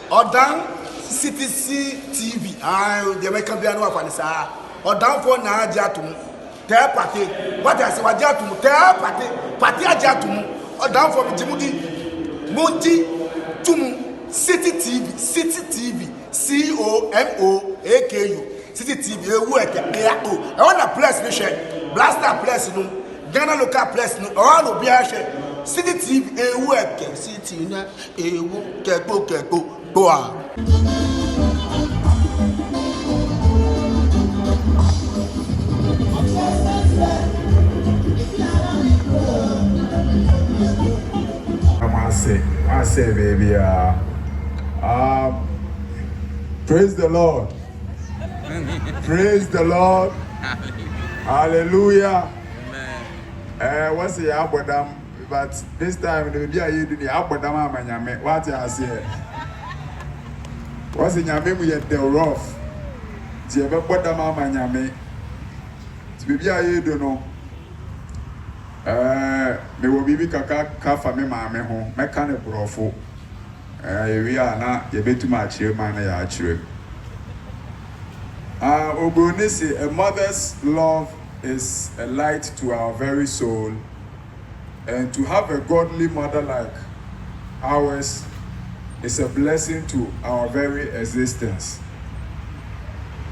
Odan CTC TV. The American piano of Anissa. Odan for na Jatum. Tell party. What I say, what Jatum? Tell party Jatum. Odan for Jimudi. Monty Tum. City TV. COMOAKU. City TV. I want a place, Blaster place, no. Ghana local place, no. All of Biashe. City TV. City na. Keko. Boa. I say, baby, praise the Lord. Praise the Lord. Hallelujah. What's the Abodam? But this time, the baby, you do the Abodam, man. What I say? What's in your memory at the rough? The Abodam, man. The baby, you don't know. Me will be kaka for me, mammy, home, mechanic brofo. We are not a bit too much here, man. Obonisi, a mother's love is a light to our very soul, and to have a godly mother like ours is a blessing to our very existence.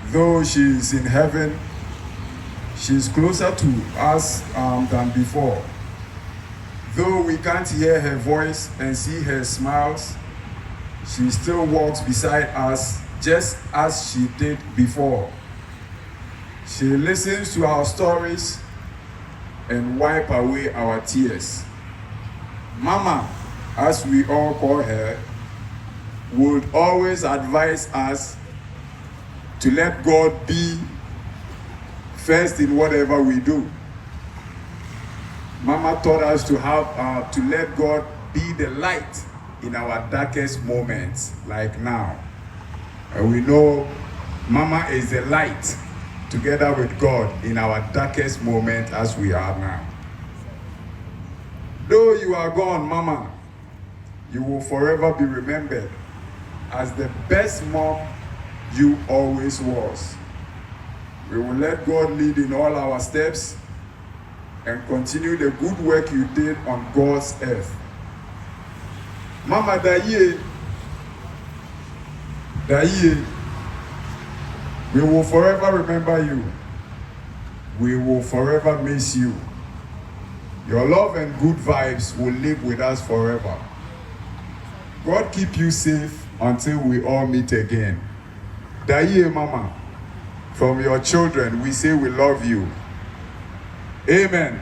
Though she is in heaven, she is closer to us than before. Though we can't hear her voice and see her smiles, she still walks beside us just as she did before. She listens to our stories and wipe away our tears. Mama, as we all call her, would always advise us to let God be first in whatever we do. Mama taught us to let God be the light in our darkest moments, like now. And we know Mama is the light together with God in our darkest moment as we are now. Though you are gone, Mama, you will forever be remembered as the best mom you always was. We will let God lead in all our steps and continue the good work you did on God's earth. Mama Daye, we will forever remember you. We will forever miss you. Your love and good vibes will live with us forever. God keep you safe until we all meet again. Daye, Mama, from your children, we say we love you. Amen.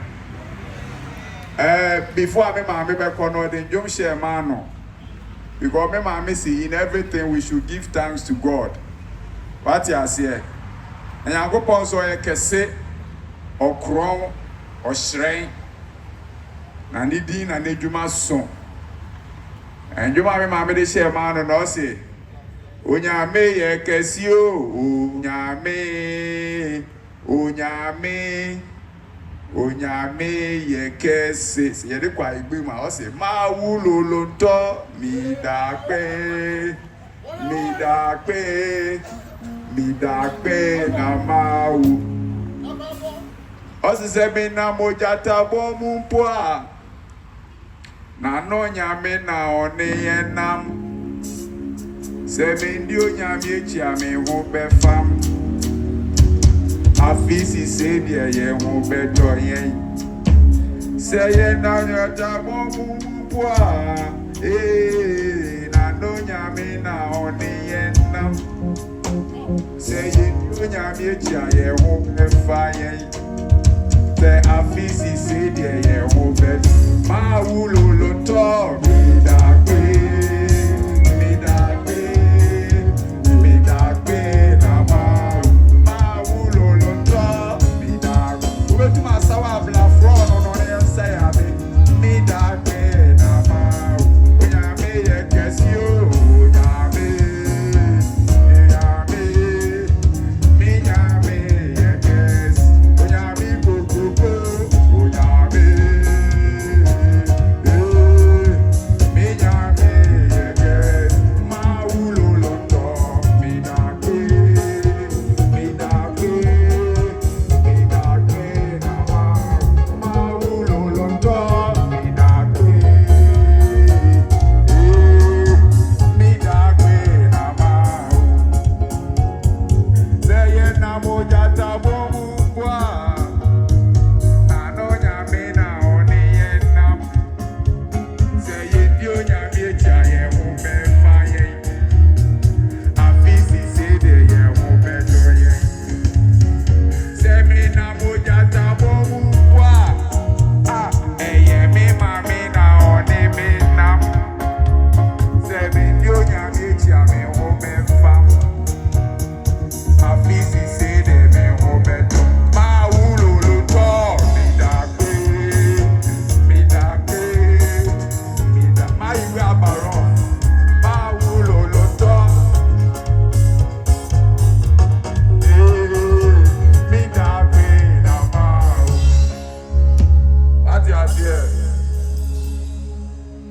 Before I make my corner, then don't share man. Because me say in everything we should give thanks to God. What you say? And I go pon so Kwaw Kese or Kwaw or Shrine. Na ni din na ne dwuma so. And you me de share man no say. Onyame ye kesi o, onyame ye kese. Ye de kwa igbe ma o say ma wulo to Mida Akpe na mawu. O se me na mojata bo mu mpo a. Na no nyame na one ye nam. Se me ndi onyame echi ame ho be fam. Afisi se die ye ho be to yen. Se ye na nyata bo mu mpo a. Na no nyame na one ye nam. Se ye ndi onyame echi aye ho be fa yen. Se afisi se die ye ho be ma wulo to Mida Akpe.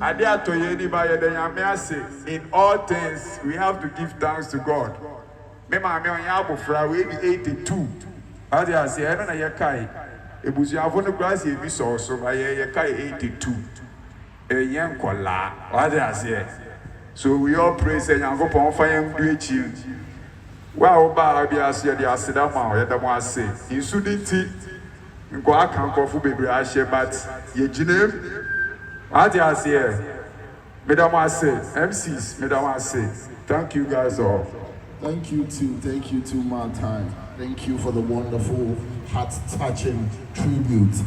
ade atoye ni ba ye de nyame ase. In all things we have to give thanks to God. Me ma me on ya abofra we be 82. Ade ase e no na ye kai. Ebusuafo no class e bi so ba ye kai 82. Yen kola. Ade ase. So we all praise Nyankopon fa yam du echi. Wa oba bi ase ye de aseda ma ye da mo ase. Insu dinti nko aka nkofu bebre ahye but ye ginem. Ade ase. Madam ase. MCs, Madam ase. Thank you guys all. Thank you too, my time. Thank you for the wonderful, heart-touching tribute.